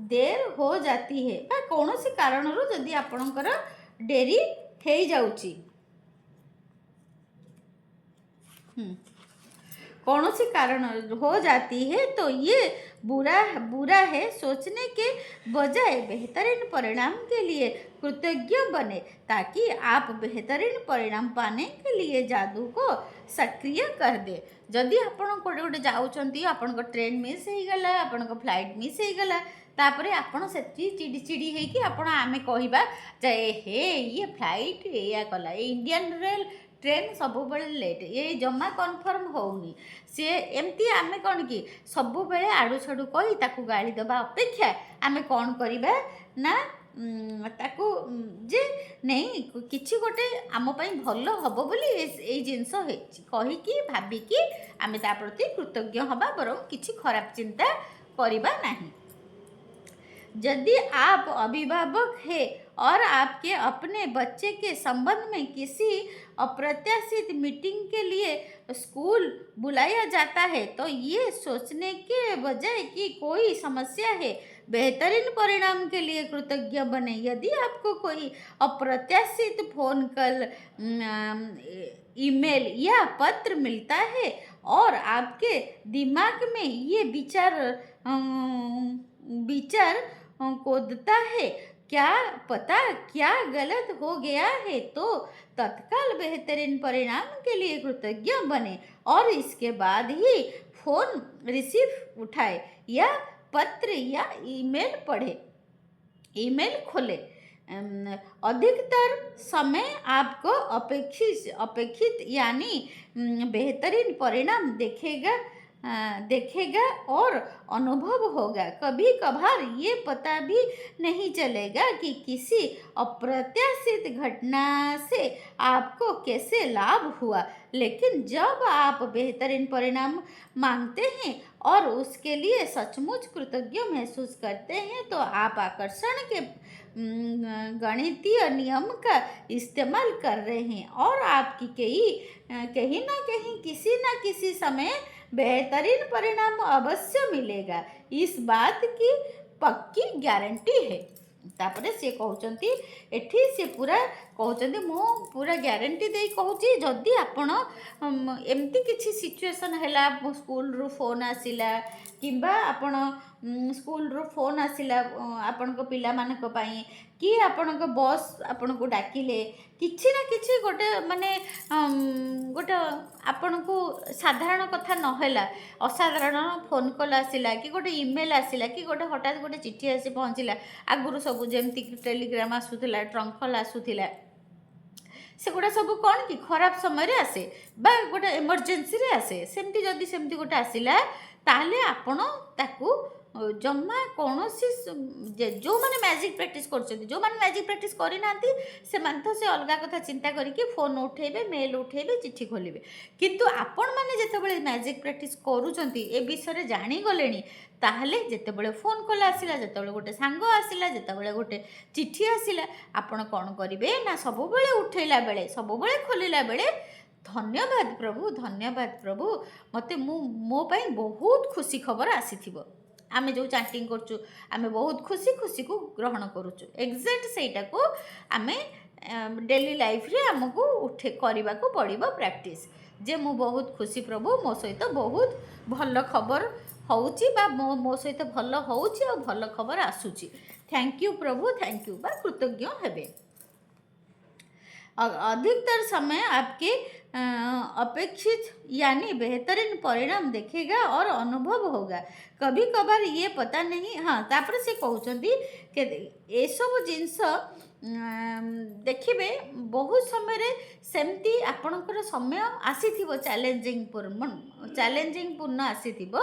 Speaker 2: देर हो जाती है कौन सी कारण जदि आपणकर डेरी हो जाउची कौन सी कारण हो जाती है तो ये बुरा है। सोचने के बजाय बेहतरीन परिणाम के लिए कृतज्ञ बने ताकि आप बेहतरीन परिणाम पाने के लिए जादू को सक्रिय कर दे। जदि आपण कोडे कोडे जाउचंती आपण ट्रेन मिस हो गला आपण फ्लाइट मिस हो गला तापरे आपण से चिड़ी चिड़ी है कि आपण आमे कहबा जे हे ये फ्लाइट या कला इंडियन रेल ट्रेन सब बेले लेट ये जमा कन्फर्म होनी सी एमती आम कौन कि सब बेले आड़ू छाड़ू कही ताकू गाड़ी दबा अपेक्षा आम कौन करवा ना ताकू जे नहीं किछि गोटे आम पई भल हब बोली एई जिंस हेछि कहिकी भाबिकी आमे ता प्रति कृतज्ञ हबा बरं किछि खराब चिंता करिबा नहीं। यदि आप अभिभावक हैं और आपके अपने बच्चे के संबंध में किसी अप्रत्याशित मीटिंग के लिए स्कूल बुलाया जाता है तो ये सोचने के बजाय कि कोई समस्या है, बेहतरीन परिणाम के लिए कृतज्ञ बने। यदि आपको कोई अप्रत्याशित फोन कॉल, ईमेल या पत्र मिलता है और आपके दिमाग में ये विचार कूदता है, क्या पता क्या गलत हो गया है, तो तत्काल बेहतरीन परिणाम के लिए कृतज्ञ बने और इसके बाद ही फोन रिसीव उठाए या पत्र या ईमेल खोले। अधिकतर समय आपको अपेक्षित यानी बेहतरीन परिणाम देखेगा और अनुभव होगा। कभी कभार ये पता भी नहीं चलेगा कि किसी अप्रत्याशित घटना से आपको कैसे लाभ हुआ, लेकिन जब आप बेहतरीन परिणाम मांगते हैं और उसके लिए सचमुच कृतज्ञ महसूस करते हैं तो आप आकर्षण के गणितीय नियम का इस्तेमाल कर रहे हैं और आपकी कहीं ना कहीं किसी ना किसी समय बेहतरीन परिणाम अवश्य मिलेगा, इस बात की पक्की गारंटी है। तापरे से कहउचंती एठी से पूरा कहउचंती मो पूरा गारंटी दे कहूची जदि आपण एमती किछि सिचुएशन हैला, स्कूल रू फोन आसिला किंबा आपण स्कूल रू फोन आसिला आपण को पिला मानक पई कि आपण को बॉस आपण को डाकिले किछि ना किछि गोटे माने गोटे आपण को साधारण कथा नहेला, असाधारण फोन कॉल आसिला कि गोटे ईमेल आसिला कि गोटे हठात गोटे चिठी आसी पहुँचला। आगुरु सब जेमती टेलीग्राम आसुथिला, ट्रंक कॉल आसुथिला, से गुड़ा सब कौन कि खराब समय आसे बा गोटे इमरजेंसी रे आसे। सेमती जदि सेमती गोटे आसिला ताहले आपण ताकू जमा कौन जो मैंने मैजिक प्रैक्टिस कर जो मैंने मैजिक प्रैक्टिस करना से तो से अलग कथा चिंता करके फोन उठेबे, मेल उठेबे, चिट्ठी खोलिबे, किंतु आपण माने जेतेबेले मैजिक प्रैक्टिस करूचंती ए विषय जानी गलेनी ताहले जेतेबेले फोन कॉल आसिला, जेतेबेले गोटे सांग आसिला, जेतेबेले गोटे चिट्ठी आसिला, आपण कौन करिवे ना सबुबेले उठेला बेले सबुबेले खोलिला बेले धन्यवाद प्रभु, धन्यवाद प्रभु, मते मो पई बहुत खुशी खबर आसीथिबो। आमे जो चैटिंग करचु आमे बहुत खुशी खुशी को ग्रहण करूचु। एग्जैक्ट सेटा को आमे डेली लाइफ रे हमको उठे करबा को पड़िबो प्रैक्टिस जे मु बहुत खुशी प्रभु मो सहित बहुत भल खबर होउची बा मो सहित भल होउची और भल खबर आसुची। थैंक यू प्रभु, थैंक यू बा कृतज्ञ हेबे। अधिकतर समय आपके अपेक्षित यानी बेहतरीन परिणाम देखेगा और अनुभव होगा। कभी कभार ये पता नहीं, हाँ तापर से कहउचंदी के ए सब जिंस देखिबे बहुत समय रे सेमती आपणकर समय आसीथिबो चैलेंजिंग पूर्ण आसीथिबो,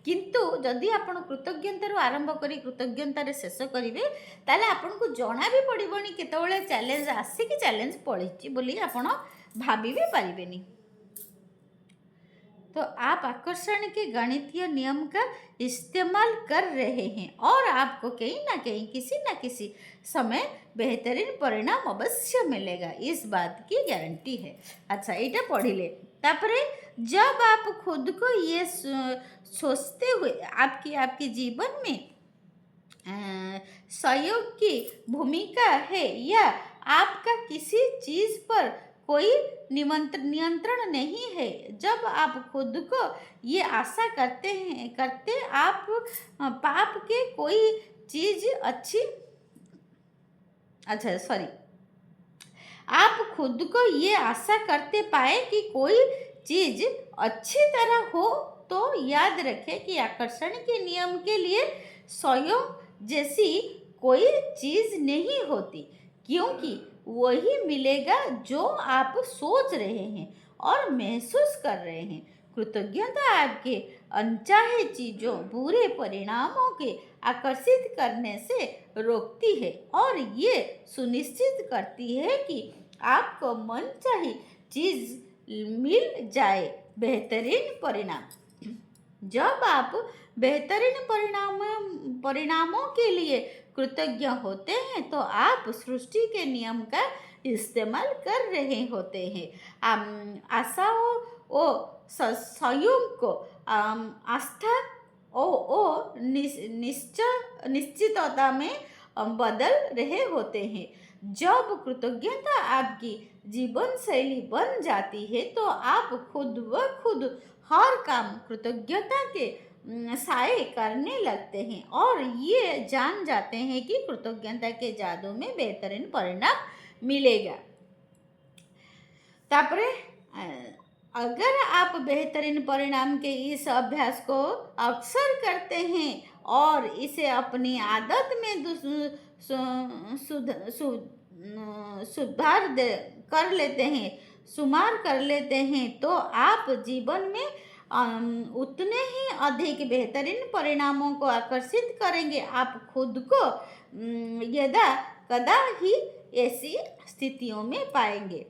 Speaker 2: किंतु जदि आपण कृतज्ञतार आरंभ करी कृतज्ञतार शेष करेंगे ताले आपन को जना भी पड़ोनी केतबेले चैलेंज आसी कि चैलेंज पड़ी बोली आपण भाभी भी पारिबेनी। तो आप आकर्षण के गणितीय नियम का इस्तेमाल कर रहे हैं और आपको कहीं ना कहीं किसी ना किसी समय बेहतरीन परिणाम अवश्य मिलेगा, इस बात की गारंटी है। अच्छा ये पढ़िले तापरे जब आप खुद को ये सोचते हुए आपके जीवन में सहयोग की भूमिका है या आपका किसी चीज़ पर कोई नियंत्रण नहीं है, जब आप खुद को ये आशा करते आप पाप के कोई चीज़ आप खुद को ये आशा करते पाए कि कोई चीज़ अच्छी तरह हो तो याद रखें कि आकर्षण के नियम के लिए स्वयं जैसी कोई चीज़ नहीं होती, क्योंकि वही मिलेगा जो आप सोच रहे हैं और महसूस कर रहे हैं। कृतज्ञता आपके अनचाहे चीज़ों, बुरे परिणामों के आकर्षित करने से रोकती है और ये सुनिश्चित करती है कि आपको मनचाही चीज़ मिल जाए। बेहतरीन परिणाम। जब आप बेहतरीन परिणामों के लिए कृतज्ञ होते हैं तो आप सृष्टि के नियम का इस्तेमाल कर रहे होते हैं। आशाओं और संयोग को आस्था ओ निश्चितता में बदल रहे होते हैं। जब कृतज्ञता आपकी जीवन शैली बन जाती है तो आप खुद व खुद हर काम कृतज्ञता के साए करने लगते हैं और ये जान जाते हैं कि कृतज्ञता के जादू में बेहतरीन परिणाम मिलेगा। तापरे अगर आप बेहतरीन परिणाम के इस अभ्यास को अक्सर करते हैं और इसे अपनी आदत में सुधार कर लेते हैं, शुमार कर लेते हैं तो आप जीवन में उतने ही अधिक बेहतरीन परिणामों को आकर्षित करेंगे। आप खुद को यदा कदा ही ऐसी स्थितियों में पाएंगे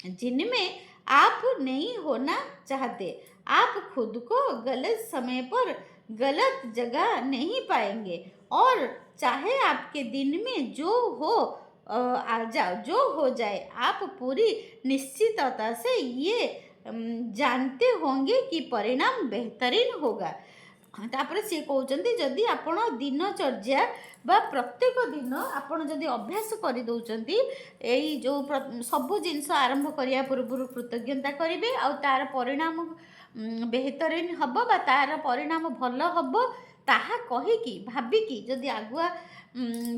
Speaker 2: जिनमें आप नहीं होना चाहते। आप खुद को गलत समय पर गलत जगह नहीं पाएंगे और चाहे आपके दिन में जो हो जाए, आप पूरी निश्चितता से ये जानते होंगे कि परिणाम बेहतरीन होगा। तापर सी कहते जदि आपण दिनचर्या बा प्रत्येक दिन आपण जदि अभ्यास कर दौरान यही जो सबू जिनस आरंभ करने पूर्व कृतज्ञता करेंगे आ तार परिणाम बेहतरीन हम बा तार परिणाम भल हम ताहा कहीकि भाविकी जदि आगुआ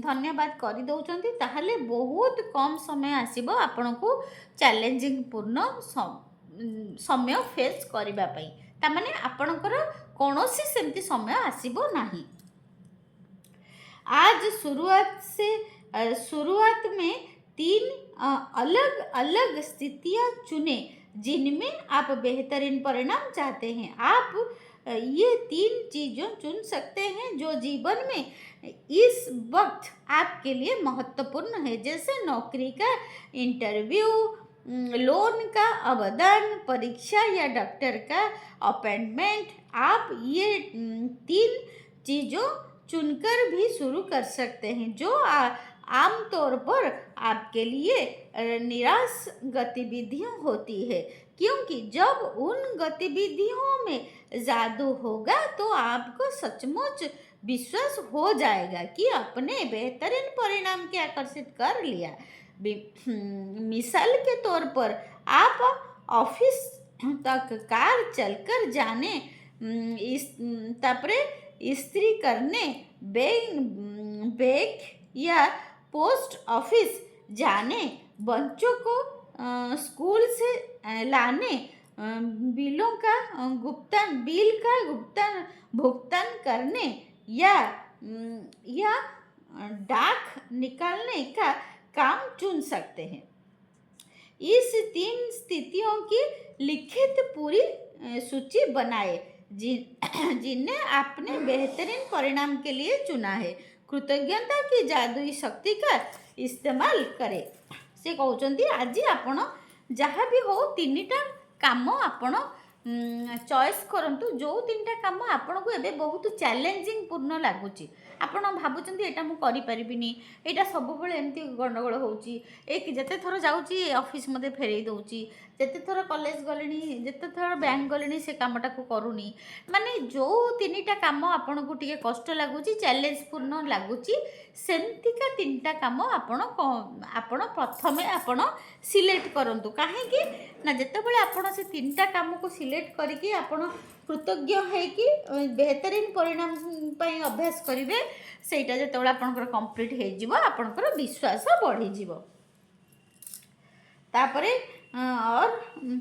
Speaker 2: धन्यवाद कर दौरान ताहले बहुत कम समय आसीबो आपण को चैलेंजिंग पूर्ण समय फेस करने तामाने आपणकर कौनसी सेमती समय आसीबो नहीं। आज शुरुआत में 3 अलग अलग स्थितियां चुने जिनमें आप बेहतरीन परिणाम चाहते हैं। आप ये 3 चीज़ों चुन सकते हैं जो जीवन में इस वक्त आपके लिए महत्वपूर्ण है, जैसे नौकरी का इंटरव्यू, लोन का आवेदन, परीक्षा या डॉक्टर का अपॉइंटमेंट। आप ये 3 चीज़ों चुनकर भी शुरू कर सकते हैं जो आमतौर पर आपके लिए निराश गतिविधियां होती है, क्योंकि जब उन गतिविधियों में जादू होगा तो आपको सचमुच विश्वास हो जाएगा कि आपने बेहतरीन परिणाम के आकर्षित कर लिया। मिसाल के तौर पर आप ऑफिस तक कार चलकर जाने, तापरे इस्त्री करने, बैंक या पोस्ट ऑफिस जाने, बच्चों को स्कूल से लाने, बिल का भुगतान करने या डाक निकालने का काम चुन सकते हैं। इस 3 स्थितियों की लिखित पूरी सूची बनाए जिन्हें आपने बेहतरीन परिणाम के लिए चुना है। कृतज्ञता की जादुई शक्ति का इस्तेमाल करें। से कहते आज आपण जहाँ भी हो 3टा काम आपण चॉइस करंतु, जो 3टा काम आपन को एबे बहुत चैलेंजिंग पूर्ण लगुच। आपण भावुं एटा मु करि परिबिनी, एटा सब बेले एमती गंडगोल होउची, एक जते थर जाउची ऑफिस मते फेरई दउची, जते थर कॉलेज गलेनी, जते थर बैंक गलेनी से कामटा को करूनी। माने जो 3टा काम आपन को टिके कष्ट लगुची, चैलेंज पूर्ण लगुची, सेमतिका 3टा काम आपण प्रथमे आपण सिलेक्ट करंतु। काहेकि ना जेतेबेले आपण से 3टा काम को सिलेक्ट करके आपण कृतज्ञ है कि बेहतरीन परिणाम पाई अभ्यास करेंगे, सेटा जेतेबेले आपनकर कंप्लीट हो जिवो, आपनकर विश्वास बढ़ी जिवो। तापरे और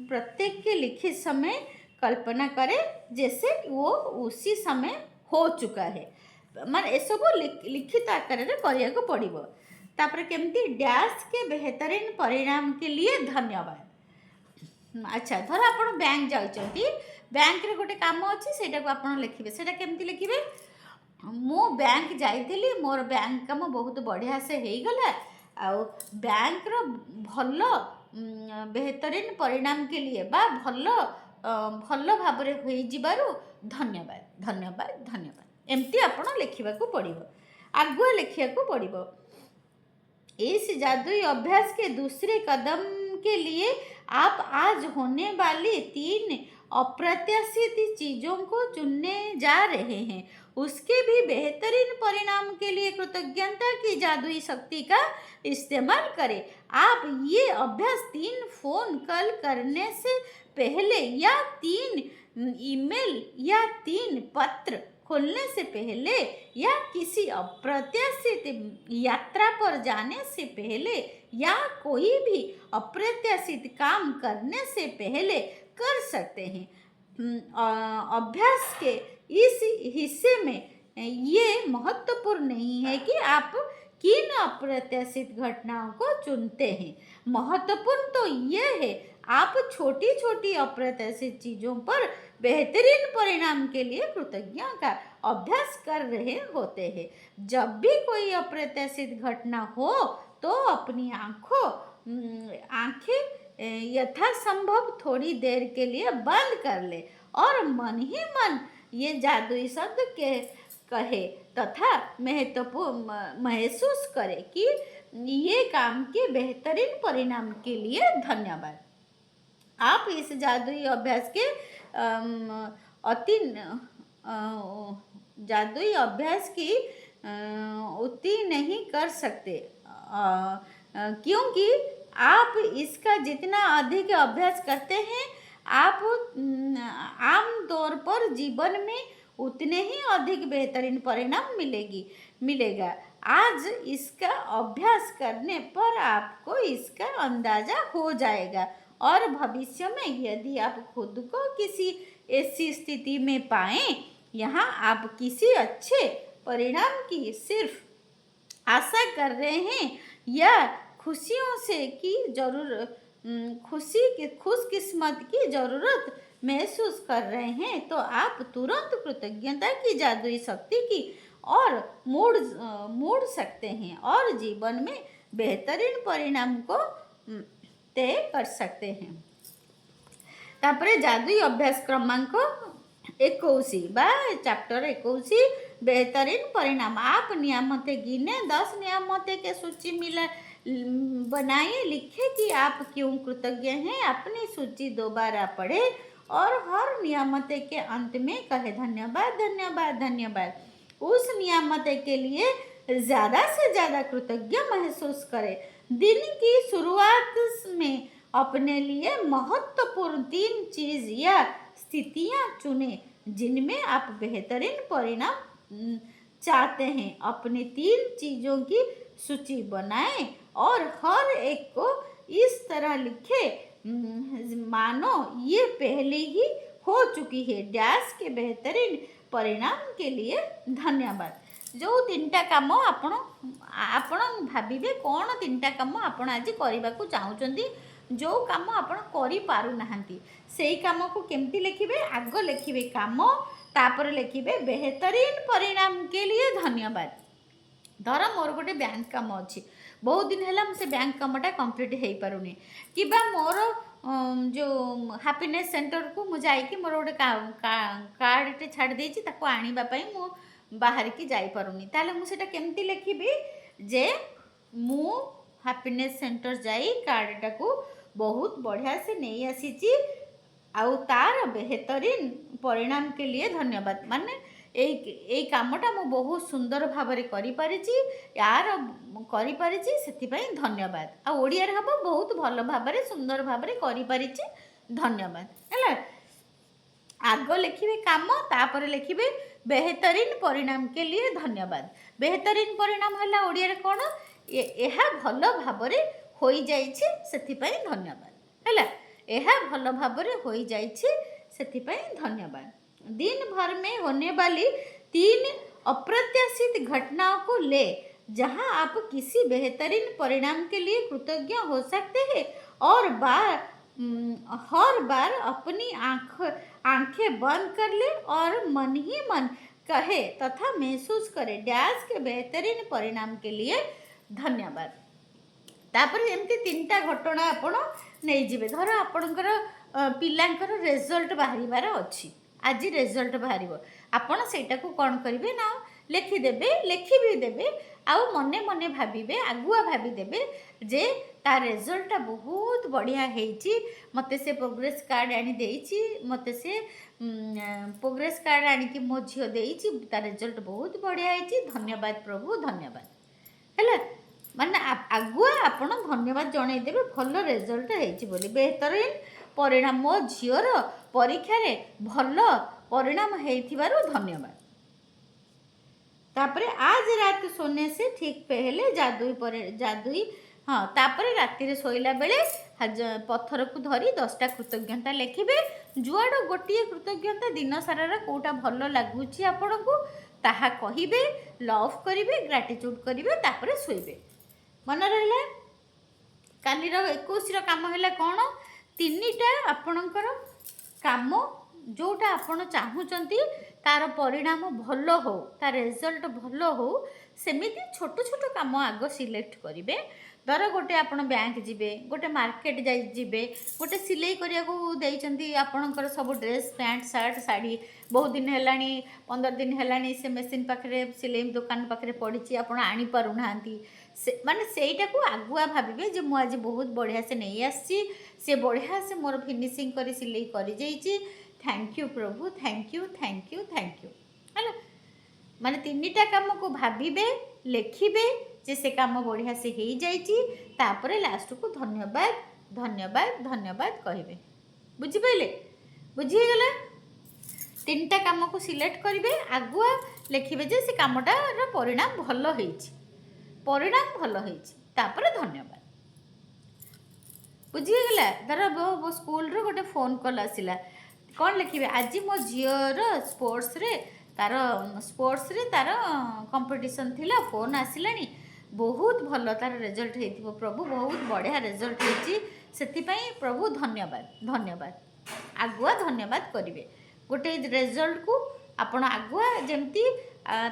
Speaker 2: प्रत्येक के लिखित समय कल्पना करें जैसे वो उसी समय हो चुका है। मान ये सब लिखित आकार में करिया को पड़िबो। तापरे केमती डैश के बेहतरीन परिणाम के लिए धन्यवाद। अच्छा, धर आपण बैंक जाउचंती, बैंक रे गोटे काम अच्छी सेटा को आपण लिखिबे। सेटा केमती लिखिबे? ମୁଁ ବ୍ୟାଙ୍କ ଯାଇଥିଲି, ମୋର ବ୍ୟାଙ୍କ କାମ ବହୁତ ବଢ଼ିଆ ସେ ହେଇଗଲା। ଆଉ ବ୍ୟାଙ୍କର ଭଲ ବେହତରିନ ପରିଣାମ के लिए ବା ଭଲ ଭାବରେ ହୋଇଯିବାରୁ ଧନ୍ୟବାଦ ଧନ୍ୟବାଦ ଧନ୍ୟବାଦ ଏମିତି ଆପଣ ଲେଖିବାକୁ ପଡ଼ିବ, ଆଗୁଆ ଲେଖିବାକୁ ପଡ଼ିବ। इस जादुई अभ्यास के दूसरे कदम के लिए आप आज होने वाली 3 अप्रत्याशित चीज़ों को चुनने जा रहे हैं। उसके भी बेहतरीन परिणाम के लिए कृतज्ञता की जादुई शक्ति का इस्तेमाल करें। आप ये अभ्यास 3 फोन कॉल करने से पहले या 3 ईमेल या 3 पत्र खोलने से पहले या किसी अप्रत्याशित यात्रा पर जाने से पहले या कोई भी अप्रत्याशित काम करने से पहले कर सकते हैं। अभ्यास के इस हिस्से में ये महत्वपूर्ण नहीं है कि आप किन अप्रत्याशित घटनाओं को चुनते हैं। महत्वपूर्ण तो यह है आप छोटी छोटी अप्रत्याशित चीज़ों पर बेहतरीन परिणाम के लिए कृतज्ञता का अभ्यास कर रहे होते हैं। जब भी कोई अप्रत्याशित घटना हो तो अपनी आंखें यथासंभव थोड़ी देर के लिए बंद कर ले और मन ही मन ये जादुई शब्द के कहे तथा महसूस करे कि ये काम के बेहतरीन परिणाम के लिए धन्यवाद। आप इस जादुई अभ्यास के जादुई अभ्यास की उति नहीं कर सकते क्योंकि आप इसका जितना अधिक अभ्यास करते हैं आप आम तौर पर जीवन में उतने ही अधिक बेहतरीन परिणाम मिलेगा। आज इसका अभ्यास करने पर आपको इसका अंदाज़ा हो जाएगा और भविष्य में यदि आप खुद को किसी ऐसी स्थिति में पाएं यहाँ आप किसी अच्छे परिणाम की सिर्फ आशा कर रहे हैं या खुशियों से की जरूरत खुशकिस्मत की ज़रूरत महसूस कर रहे हैं तो आप तुरंत कृतज्ञता की जादुई शक्ति की और मोड़ सकते हैं और जीवन में बेहतरीन परिणाम को तय कर सकते हैं। तापरे जादुई अभ्यास क्रमांक 21 बा चैप्टर 21 बेहतरीन परिणाम। आप नियामतें गिने 10 नियामतें के सूची बनाइए, लिखे कि आप क्यों कृतज्ञ हैं। अपनी सूची दोबारा पढ़े और हर नियामतें के अंत में कहे धन्यवाद धन्यवाद धन्यवाद। उस नियामतें के लिए ज़्यादा से ज़्यादा कृतज्ञ महसूस करें। दिन की शुरुआत में अपने लिए महत्वपूर्ण 3 चीज़ या स्थितियाँ चुनें जिनमें आप बेहतरीन परिणाम चाहते हैं। अपने 3 चीज़ों की सूची बनाएं और हर एक को इस तरह लिखें मानो ये पहले ही हो चुकी है। डैश के बेहतरीन परिणाम के लिए धन्यवाद। जो 3टा काम आपण भाविबे कौन 3टा काम आपण आज करने को चाहूँगी, जो काम आपण करि पारु नाहंती सेई काम को केमती लिखिबे। आग लिखिबे काम तापर लिखिबे बेहतरीन परिणाम के लिए धन्यवाद। धर मोर गोटे बैंक काम अच्छी बहुत दिन है से बैंक कामटा कंप्लीट हो पारुनी कि मोर जो हैप्पीनेस सेंटर को मुझे मोर गोटे कार्डटे छाड़ देती आने मु बाहर की जाई पारुनी ताले मुझे केमती लिखिबी जे मु हैप्पीनेस सेंटर जाई कार्डटा को बहुत बढ़िया से नहीं आसी आउ तार बेहतरीन परिणाम के लिए धन्यवाद। माने এই কামটা ମୁଁ ବହୁତ ସୁନ୍ଦର ଭାବରେ କରିପାରିଛି, यार କରିପାରିଛି ସେଥିପାଇଁ ଧନ୍ୟବାଦ। ଆଉ ଓଡ଼ିଆରେ ହେବ ବହୁତ ଭଲ ଭାବରେ ସୁନ୍ଦର ଭାବରେ କରିପାରିଛି ଧନ୍ୟବାଦ ହେଲା। ଆଗ ଲେଖିବେ କାମ ତାପରେ ଲେଖିବେ बेहतरीन परिणाम के लिए धन्यवाद। बेहतरीन परिणाम है ଓଡ଼ିଆରେ କ'ଣ ଏହା ଭଲ ଭାବରେ ହୋଇଯାଇଛି ସେଥିପାଇଁ ଧନ୍ୟବାଦ ହେଲା। ଏହା ଭଲ ଭାବରେ ହୋଇଯାଇଛି ସେଥିପାଇଁ ଧନ୍यवाद। दिन भर में होने वाली 3 अप्रत्याशित घटनाओं को ले जहां आप किसी बेहतरीन परिणाम के लिए कृतज्ञ हो सकते हैं और हर बार अपनी आंखें बंद कर ले और मन ही मन कहे तथा महसूस करे डैश के बेहतरीन परिणाम के लिए धन्यवाद। तापर एमती 3टा घटना आपण नहीं जिवे। धर आपणकर पिलांकर रिजल्ट बाहर अच्छी, आज रिजल्ट बाहर आपण सेटा को कौन करेंगे ना लिखिदेवे, लिखि भी देवे आउ मने मने भाविबे, आगुआ भाविदेवे जे तार रिजल्टटा बहुत बढ़िया हेची, मते से प्रोग्रेस कार्ड आनी देइची, मते से प्रोग्रेस कार्ड आनी कि मो झियो देइची, तार रिजल्ट बहुत बढ़िया हेची, धन्यवाद प्रभु धन्यवाद। हैला माने आगुआ आपण धन्यवाद जणाई देबे भल रिजल्ट हेची बोली, बेहतरीन परिणाम मो झियोर परीक्षा रे भल परिणाम हेथिबारु धन्यवाद। तापरे आज रात सोने से ठीक पहले जादुई हाँ तापरे राति रे सोइला बेले पत्थर को धरी 10टा कृतज्ञता लिखिबे। जुआड़ गोटे कृतज्ञता दिन सारा कोटा भल लगुच आपण को ताहा कहिबे, लव करिबे, ग्रेटिट्यूड करिबे, तापरे सोइबे। मन रहिला काली 21 काम हैला कोन 3टा आपणकर काम जोटा आपण चाहूचंती तार परिणाम भल हो, तार रिजल्ट भल हो, सेमिति छोट छोट काम आग सिलेक्ट करिवे। धर गोटे आपण बैंक जिबे, गोटे मार्केट जिबे, गोटे सिलाई करिया को देइचंती आपणकर सब ड्रेस पैंट शर्ट साड़ी बहुत दिन हेलानी 15 दिन हेलानी से मशीन पाखरे सिलाई दुकान पाखरे पड़ी आपण आनी पारु नांती से माने सेटा को आगुआ भाबिबे जे मु आज बहुत बढ़िया से नहीं आसी, से बढ़िया से मोर फिनिशिंग करी सिलाई करी जाइची, थैंक यू प्रभु, thank you thank you thank you. है माने 3टा काम को भाबिबे, लिखिबे जे से काम बढ़िया से हो जाइची, तापरे लास्ट को धन्यवाद धन्यवाद धन्यवाद कहिबे। बुझी पाइले, बुझीगला 3टा काम को सिलेक्ट करिवे, आगुआ लिखिबे जे से कामटार परिणाम भल होइची, परिणाम भल होइची, तापरे धन्यवाद। बुझीगला धर वो स्कूल रो गोटे फोन कॉल आसिला, कौन लिखिबे आज मो झियोर स्पोर्ट्स रे तार कंपटीशन थिला, फोन आसिलानी बहुत भल तार रिजल्ट हेतिबो प्रभु, बहुत बढ़िया रिजल्ट हेची, सेतिपई प्रभु धन्यवाद धन्यवाद। आगुआ धन्यवाद करिवे गोटे रिजल्ट को आपण आगुआ जेमती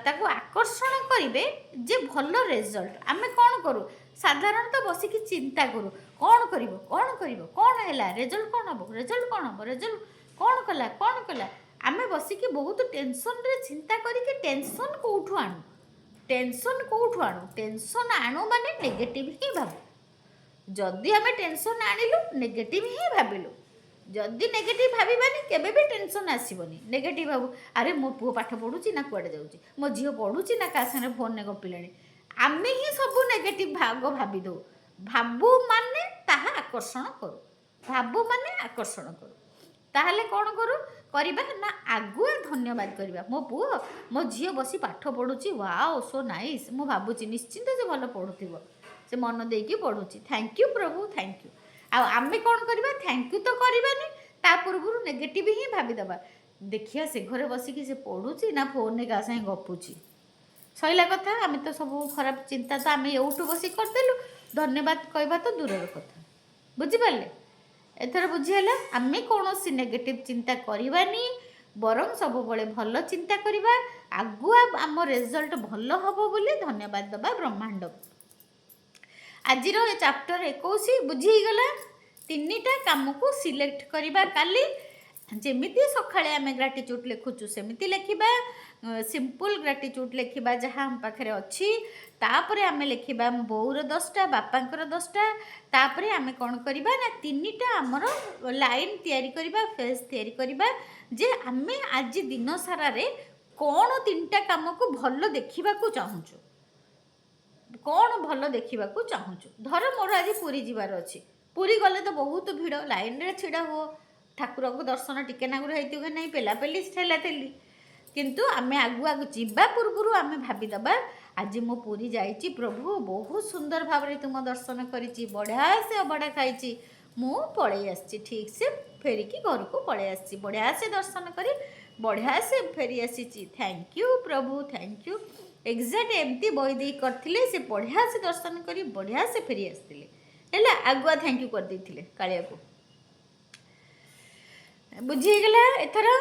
Speaker 2: ताको आकर्षण करिवे जे भल रिजल्ट। आमे कौन करू साधारणतः बसिकी चिंता करू कौन करिवो कौन करिवो कौन हैला रिजल्ट कौन हबो रिजल्ट कौन हबो रिजल्ट कौन कला आमे बसिकी बहुत टेंशन रे चिंता करिके टेंशन कोठु आणु, टेंशन आणु माने नेगेटिव ही भाबु। जदि आमे टेंशन आनिलु नेगेटिव ही भाबिलु, जदि नेगेटिव भाबिबानी केबे भी टेंशन आसीबनी। नेगेटिव भाबु अरे मो पुओ पाठ पढुची ना कुआडे जाउची, मो झियो पढुची ना का संगे फोन ने गपिलाणी, आमे ही सब नेगेटिव भाग भाबी दो। भाबु माने ताहा आकर्षण करू, भाबु माने आकर्षण करू। ताहले कौन करू करिबा ना आगुआ धन्यवाद करिबा। मो पुओ मो झियो बसी पाठ पढुची, वाओ सो नाइस, मो भाबुची निश्चिंत से भल पढुथिबो, से मन देकी पढुची, थैंक यू प्रभु थैंक यू। आ आमे कौन करिबा थैंक यू तो करिबानी, ता पूर्व नेगेटिव ही भाबी दबा। देखिया से घरे बसिकी से पढुची ना फोन ने का संगे गपुची, सइला कथा। आमे तो सब खराब चिंता तो आमे यूट्यूब बसी करदेलु, धन्यवाद कहबा तो दूरर कथा। बुझी पाले एथर बुझीला, आमे कौनसी नेगेटिव चिंता करिबानी, बरं सब बळे भल चिंता करिबा, आगुआ आम रिजल्ट भल हबो बोली धन्यवाद दबा ब्रह्मांड। आजिर चैप्टर 21 बुझीगला। 3टा काम को सिलेक्ट करिबा काली, जेमिति सखाळे आमे ग्रेटिट्यूड लिखुचु सेमिति लिखिबा, सिंपल ग्रेटिट्यूड लिखिबा जहाँ हम पाखरे अच्छी, तापरे आमे लिखिबा बोउर 10टा बापांकर 10टा, तापरे आमे कौन करिबा ना 3टा आमर लाइन तैयारी करिबा, फेस तैयारी करिबा जे आमे आज दिन सारा रे कौन 3टा काम को भल देखिबा को चाहूचु, कौन भल देखिबा को चाहूचु। धर मोर आज पुरी जिबार अछि, पुरी गले तो बहुत भीड़, लाइन रे छिड़ा हो, ठाकुर को दर्शन टिके नागुर हेतु के नहीं पेला पेली ठेला ठेली, किंतु आमे आगुआ जिबा पूर्वरु आमे भाबी दबा आज मो पुरी जाइची प्रभु, बहुत सुंदर भाव रे तुम दर्शन करिची, बढ़िया से अबड़ा खाइची, मु पळै आछि, ठीक से फेरिकी घर को पळै आछि, बढ़िया से दर्शन करी बढ़िया से फेरी आसीची, थैंक यू प्रभु थैंक यू। एग्जैक्ट एमती बही दे करथिले, से बढ़िया से दर्शन करी बढ़िया से फेरी आसथिले, हेला आगुआ थैंक यू कर देथिले कालिया को। बुझीगला एथरा